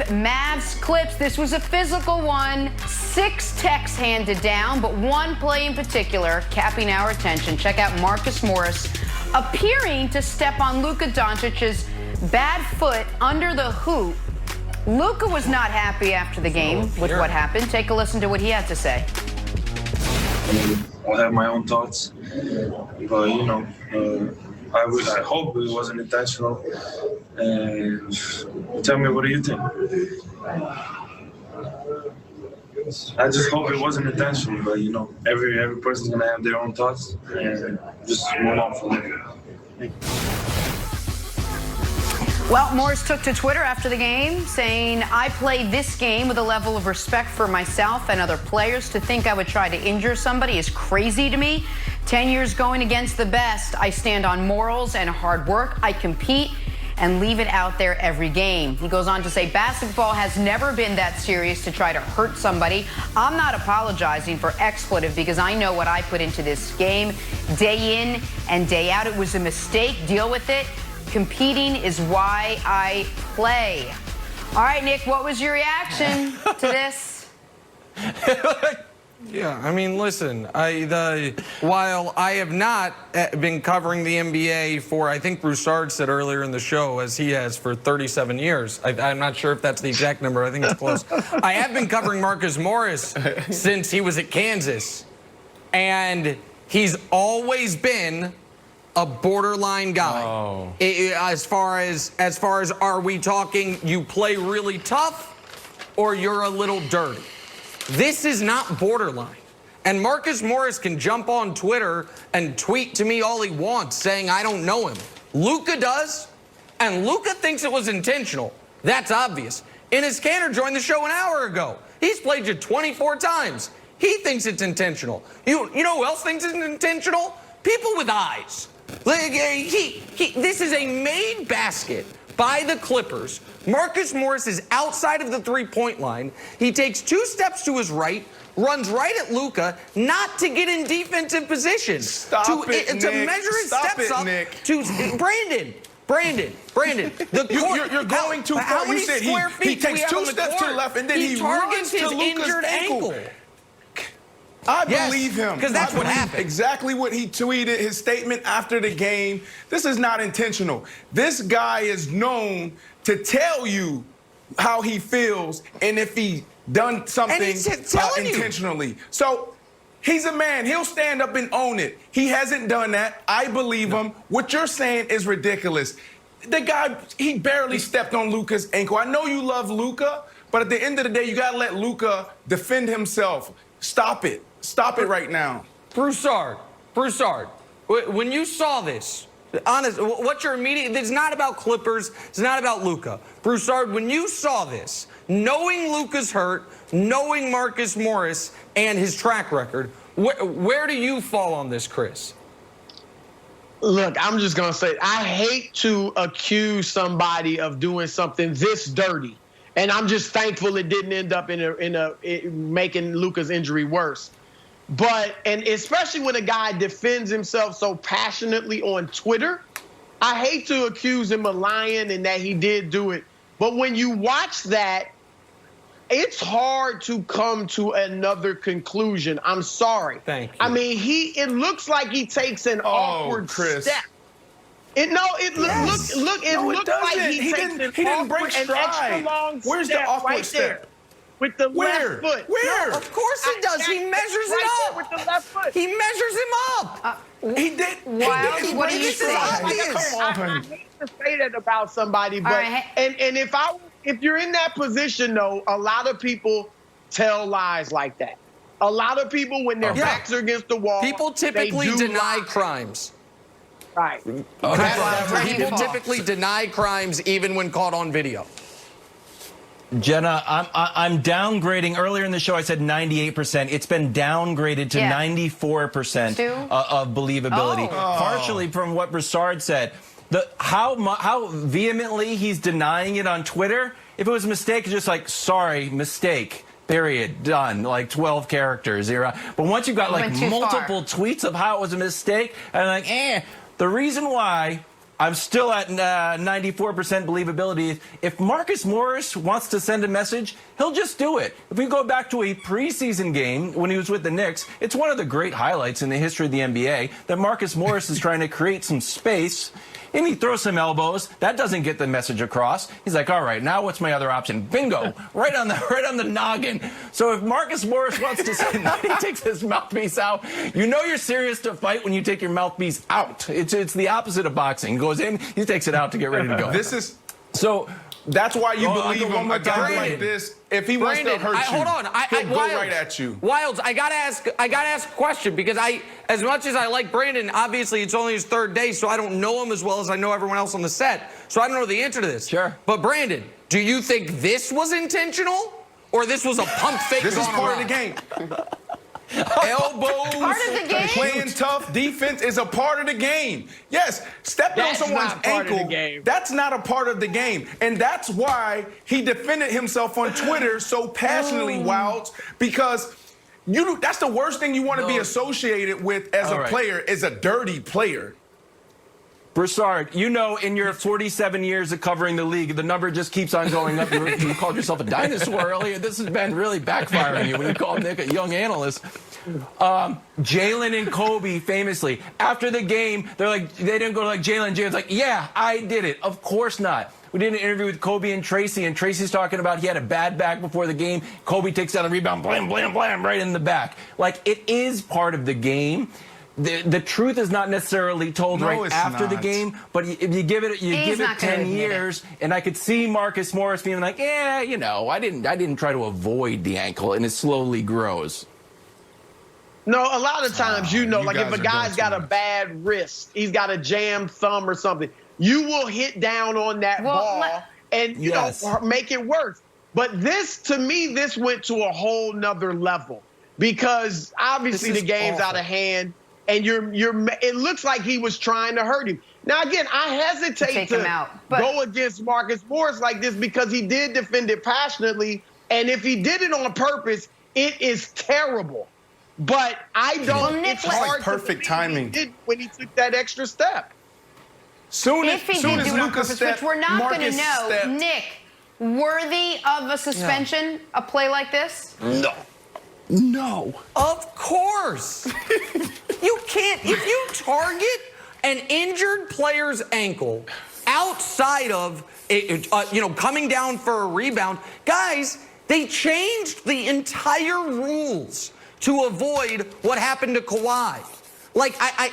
Mavs clips. This was a physical one. 6 texts handed down, but one play in particular capping our attention. Check out Marcus Morris appearing to step on Luka Doncic's bad foot under the hoop. Luka was not happy after the game with what happened. Take a listen to what he had to say. I have my own thoughts, but you know, I hope it wasn't intentional. And tell me, what do you think? I just hope it wasn't intentional, but you know, every person's gonna have their own thoughts, and just move on from there. Well, Morris took to Twitter after the game saying, I played this game with a level of respect for myself and other players. To think I would try to injure somebody is crazy to me. 10 years going against the best. I stand on morals and hard work. I compete and leave it out there every game. He goes on to say, basketball has never been that serious to try to hurt somebody. I'm not apologizing for expletive because I know what I put into this game day in and day out. It was a mistake. Deal with it. Competing is why I play. All right, Nick, what was your reaction to this? Yeah, I mean, listen, while I have not been covering the NBA for, I think Broussard said earlier in the show, as he has for 37 years. I'm not sure if that's the exact number. I think it's close. I have been covering Marcus Morris since he was at Kansas, and he's always been a borderline guy. Oh. As far as are we talking you play really tough or you're a little dirty? This is not borderline. And Marcus Morris can jump on Twitter and tweet to me all he wants saying I don't know him. Luka does, and Luka thinks it was intentional. That's obvious. Enes Kanter joined the show an hour ago. He's played you 24 times. He thinks it's intentional. You know who else thinks it's intentional? People with eyes. This is a made basket by the Clippers. Marcus Morris is outside of the three-point line. He takes 2 steps to his right, runs right at Luka, not to get in defensive position. To measure his steps up. Nick. To Brandon. You're going too far. How many You said square feet he takes do we 2 have on the steps to court? the left, and then he targets runs to his Luka's injured ankle. I Yes, believe him. because that's what happened. Exactly what he tweeted, his statement after the game. This is not intentional. This guy is known to tell you how he feels and if he done something intentionally. So he's a man. He'll stand up and own it. He hasn't done that. I believe him. What you're saying is ridiculous. The guy, he barely stepped on Luka's ankle. I know you love Luka, but at the end of the day, you got to let Luka defend himself. Stop it. Stop it right now. Broussard, when you saw this, honest, what's your immediate, it's not about Clippers, it's not about Luka. Broussard, when you saw this, knowing Luka's hurt, knowing Marcus Morris and his track record, where do you fall on this, Chris? Look, I'm just going to say, I hate to accuse somebody of doing something this dirty. And I'm just thankful it didn't end up in making Luka's injury worse. But, and especially when a guy defends himself so passionately on Twitter, I hate to accuse him of lying and that he did do it. But when you watch that, it's hard to come to another conclusion. I'm sorry. Thank you. I mean, it looks like he takes an awkward step. It looks like he didn't break stride. Where's the awkward step? With the left foot. Where? Of course he does. He measures it up. With the left foot. He measures him up. He did. Wild, what do you say? I hate to say that about somebody, but and if you're in that position though, a lot of people tell lies like that. A lot of people, when their backs are against the wall, people typically deny crimes. Right. People typically deny crimes even when caught on video. Jenna, I'm downgrading. Earlier in the show, I said 98%. It's been downgraded to 94% of believability. Partially from what Broussard said. How vehemently he's denying it on Twitter. If it was a mistake, it's just like, sorry, mistake. Period. Done. Like 12 characters. But once you've got like multiple tweets of how it was a mistake, and like, the reason why I'm still at 94% believability. If Marcus Morris wants to send a message, he'll just do it. If we go back to a preseason game when he was with the Knicks, it's one of the great highlights in the history of the NBA that Marcus Morris is trying to create some space, and he throws some elbows. That doesn't get the message across. He's like, all right, now what's my other option? Bingo, right on the noggin. So if Marcus Morris wants to say that, he takes his mouthpiece out. You know you're serious to fight when you take your mouthpiece out. It's the opposite of boxing. He goes in, he takes it out to get ready to go. That's why you believe him, a guy like this. If he wants to hurt you, hold on. He'll go right at you. Wilds, I gotta ask a question, because as much as I like Brandon, obviously it's only his third day, so I don't know him as well as I know everyone else on the set. So I don't know the answer to this. Sure. But Brandon, do you think this was intentional, or this was a pump fake? This is part of the game. Elbows, part of the game. playing tough defense is a part of the game. Yes, stepping on someone's ankle, that's not a part of the game. And that's why he defended himself on Twitter so passionately, Wilds, because that's the worst thing you want to be associated with as a player, is a dirty player. Broussard, you know, in your 47 years of covering the league, the number just keeps on going up. You called yourself a dinosaur earlier. This has been really backfiring you when you called Nick a young analyst. Jalen and Kobe, famously, after the game, they didn't go to like Jalen. Jalen's like, yeah, I did it. Of course not. We did an interview with Kobe and Tracy, and Tracy's talking about he had a bad back before the game. Kobe takes out a rebound, blam, blam, blam, right in the back. Like, it is part of the game. The truth is not necessarily told right after the game, but if you give it 10 years, and I could see Marcus Morris being like, yeah, you know, I didn't try to avoid the ankle, and it slowly grows. No, a lot of times, like if a guy's got a bad wrist, he's got a jammed thumb or something, you will hit down on that ball and you know, make it worse. But this, to me, this went to a whole nother level, because obviously the game's out of hand. And it looks like he was trying to hurt him. Now, again, I hesitate to go against Marcus Morris like this, because he did defend it passionately. And if he did it on purpose, it is terrible. But I don't, it's hard perfect timing. He did when he took that extra step. If he did do it on purpose, which we're not going to know, Nick, worthy of a suspension, a play like this? No. Of course. You can't. If you target an injured player's ankle outside of, coming down for a rebound, guys, they changed the entire rules to avoid what happened to Kawhi.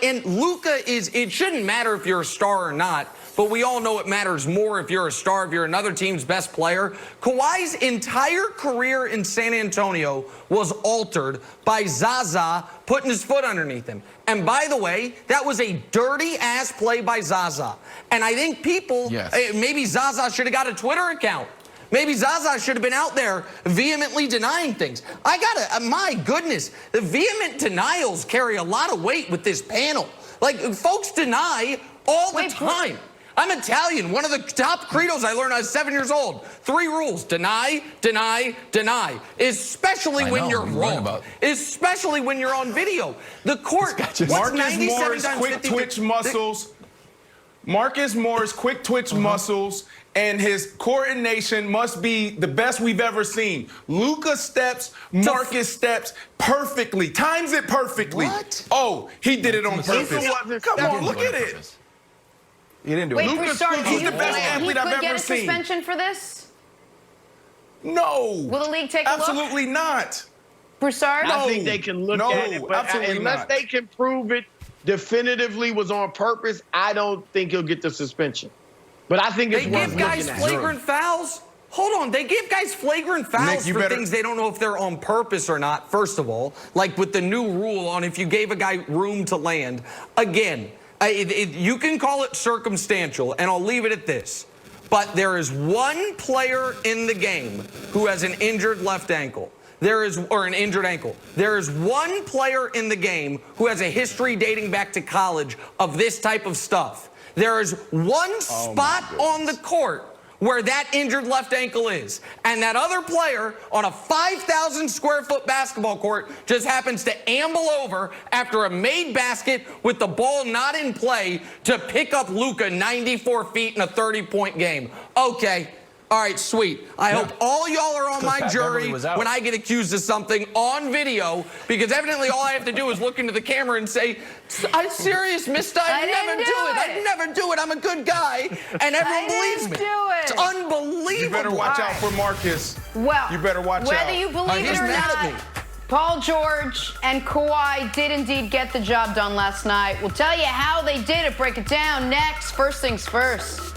And Luka it shouldn't matter if you're a star or not, but we all know it matters more if you're a star, if you're another team's best player. Kawhi's entire career in San Antonio was altered by Zaza putting his foot underneath him. And by the way, that was a dirty-ass play by Zaza. And I think people, maybe Zaza should have got a Twitter account. Maybe Zaza should have been out there vehemently denying things. My goodness, the vehement denials carry a lot of weight with this panel. Like, folks deny all the time. I'm Italian. One of the top credos I learned when I was 7 years old. 3 rules: deny, deny, deny. Especially when you're wrong. Especially when you're on video. The court. Marcus Morris, quick twitch muscles. Marcus Morris, quick twitch muscles, and his coordination must be the best we've ever seen. Luka steps, Marcus steps perfectly, times it perfectly. What? Oh, he did it on purpose. Come on, look at it. He didn't do it. Wait, Broussard, do you the best athlete I've ever get a seen. suspension for this? No. Will the league take a look? Absolutely not. Broussard? I think they can look at it, but unless they can prove it definitively was on purpose, I don't think he'll get the suspension. But I think it's worth looking at. They give guys flagrant fouls. Hold on, they give guys flagrant fouls for things they don't know if they're on purpose or not, first of all. Like with the new rule on if you gave a guy room to land. Again, you can call it circumstantial, and I'll leave it at this. But there is one player in the game who has an injured left ankle. Or an injured ankle. There is one player in the game who has a history dating back to college of this type of stuff. There is one spot on the court where that injured left ankle is. And that other player on a 5,000 square foot basketball court just happens to amble over after a made basket with the ball not in play to pick up Luka 94 feet in a 30-point game. Okay. All right, sweet. I hope all y'all are on my jury when I get accused of something on video, because evidently all I have to do is look into the camera and say, I'm serious, mister. I'd never do it. I'm a good guy. And everyone believes me. It's unbelievable. You better watch out for Marcus. Well, you better watch out. Whether you believe it or not, Paul George and Kawhi did indeed get the job done last night. We'll tell you how they did it. Break it down next. First things first.